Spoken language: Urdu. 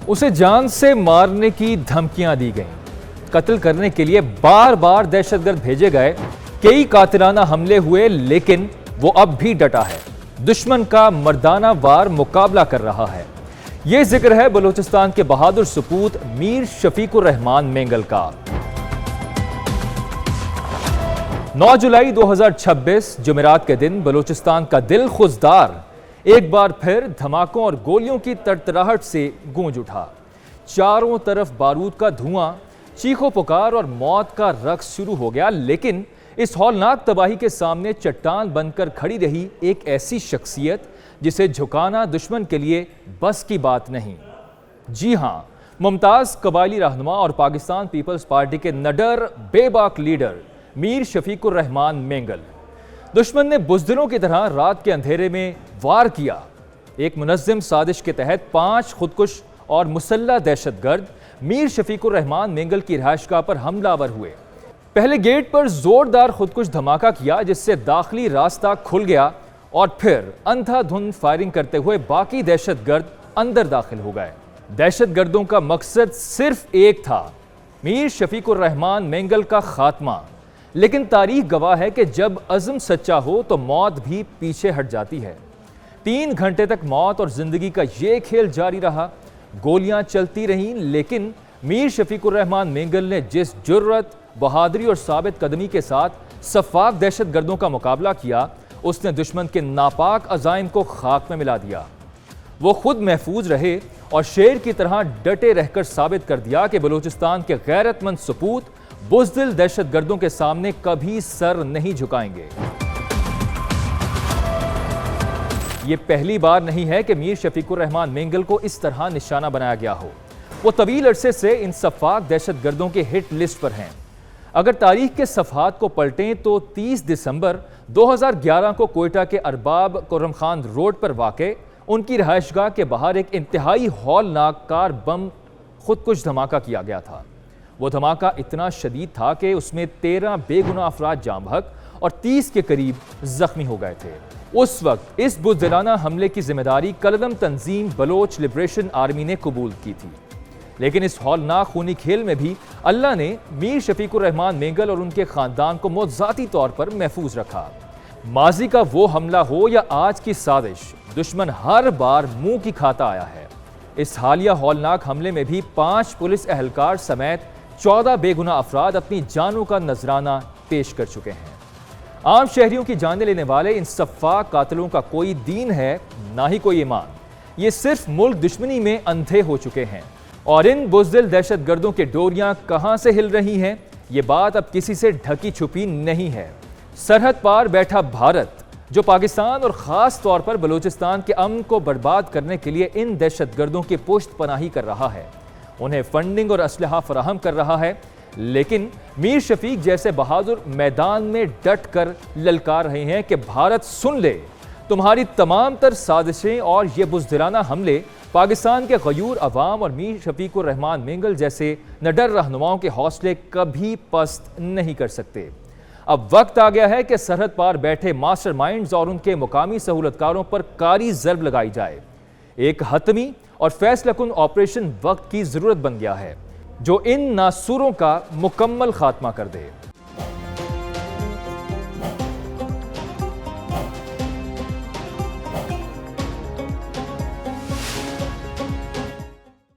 اسے جان سے مارنے کی دھمکیاں دی گئیں، قتل کرنے کے لیے بار بار دہشت گرد بھیجے گئے، کئی قاتلانہ حملے ہوئے، لیکن وہ اب بھی ڈٹا ہے، دشمن کا مردانہ وار مقابلہ کر رہا ہے۔ یہ ذکر ہے بلوچستان کے بہادر سپوت میر شفیق الرحمان مینگل کا۔ 9 جولائی 2026 جمعرات کے دن بلوچستان کا دل خضدار ایک بار پھر دھماکوں اور گولیوں کی تڑتڑاہٹ سے گونج اٹھا۔ چاروں طرف بارود کا دھواں، چیخ و پکار اور موت کا رقص شروع ہو گیا، لیکن اس ہولناک تباہی کے سامنے چٹان بن کر کھڑی رہی ایک ایسی شخصیت جسے جھکانا دشمن کے لیے بس کی بات نہیں۔ جی ہاں، ممتاز قبائلی رہنما اور پاکستان پیپلز پارٹی کے نڈر بے باک لیڈر میر شفیق الرحمان مینگل۔ دشمن نے بزدلوں کی طرح رات کے اندھیرے میں وار کیا۔ ایک منظم سازش کے تحت 5 خودکش اور مسلح دہشت گرد میر شفیق الرحمان مینگل کی رہائش گاہ پر حملہ آور ہوئے۔ پہلے گیٹ پر زوردار خودکش دھماکہ کیا جس سے داخلی راستہ کھل گیا، اور پھر اندھا دھند فائرنگ کرتے ہوئے باقی دہشت گرد اندر داخل ہو گئے۔ دہشت گردوں کا مقصد صرف ایک تھا، میر شفیق الرحمان مینگل کا خاتمہ۔ لیکن تاریخ گواہ ہے کہ جب عزم سچا ہو تو موت بھی پیچھے ہٹ جاتی ہے۔ 3 گھنٹے تک موت اور زندگی کا یہ کھیل جاری رہا، گولیاں چلتی رہیں، لیکن میر شفیق الرحمان مینگل نے جس جرأت، بہادری اور ثابت قدمی کے ساتھ سفاک دہشت گردوں کا مقابلہ کیا، اس نے دشمن کے ناپاک عزائم کو خاک میں ملا دیا۔ وہ خود محفوظ رہے اور شیر کی طرح ڈٹے رہ کر ثابت کر دیا کہ بلوچستان کے غیرت مند سپوت بزدل دہشت گردوں کے سامنے کبھی سر نہیں جھکائیں گے۔ یہ پہلی بار نہیں ہے کہ میر شفیق الرحمان مینگل کو اس طرح نشانہ بنایا گیا ہو۔ وہ طویل عرصے سے ان سفاک دہشت گردوں کے ہٹ لسٹ پر ہیں۔ اگر تاریخ کے صفحات کو پلٹیں تو 30 دسمبر 2011 کو کوئٹہ کے ارباب کرم خان روڈ پر واقع ان کی رہائش گاہ کے باہر ایک انتہائی ہولناک کار بم خودکش دھماکہ کیا گیا تھا۔ وہ دھماکہ اتنا شدید تھا کہ اس میں 13 بے گناہ افراد جاں بحق اور 30 کے قریب زخمی ہو گئے تھے۔ اس وقت اس بزدلانہ حملے کی ذمہ داری کلدم تنظیم بلوچ لبریشن آرمی نے قبول کی تھی، لیکن اس ہولناک خونی کھیل میں بھی اللہ نے میر شفیق الرحمان مینگل اور ان کے خاندان کو معجزاتی طور پر محفوظ رکھا۔ ماضی کا وہ حملہ ہو یا آج کی سازش، دشمن ہر بار منہ کی کھاتا آیا ہے۔ اس حالیہ ہولناک حملے میں بھی 5 پولیس اہلکار سمیت 14 بے گناہ افراد اپنی جانوں کا نذرانہ پیش کر چکے ہیں۔ عام شہریوں کی جانیں لینے والے ان سفاک قاتلوں کا کوئی دین ہے نہ ہی کوئی ایمان، یہ صرف ملک دشمنی میں اندھے ہو چکے ہیں۔ اور ان بزدل دہشت گردوں کے ڈوریاں کہاں سے ہل رہی ہیں، یہ بات اب کسی سے ڈھکی چھپی نہیں ہے۔ سرحد پار بیٹھا بھارت، جو پاکستان اور خاص طور پر بلوچستان کے امن کو برباد کرنے کے لیے ان دہشت گردوں کی پشت پناہی کر رہا ہے، انہیں فنڈنگ اور اسلحہ فراہم کر رہا ہے، لیکن میر شفیق جیسے بہادر میدان میں ڈٹ کر للکار رہے ہیں کہ بھارت سن لے، تمہاری تمام تر سازشیں اور یہ بزدلانہ حملے پاکستان کے غیور عوام اور میر شفیق الرحمان مینگل جیسے نڈر رہنماؤں کے حوصلے کبھی پست نہیں کر سکتے۔ اب وقت آ گیا ہے کہ سرحد پار بیٹھے ماسٹر مائنڈز اور ان کے مقامی سہولتکاروں پر کاری ضرب لگائی جائے۔ ایک حتمی اور فیصلہ کن آپریشن وقت کی ضرورت بن گیا ہے جو ان ناسوروں کا مکمل خاتمہ کر دے۔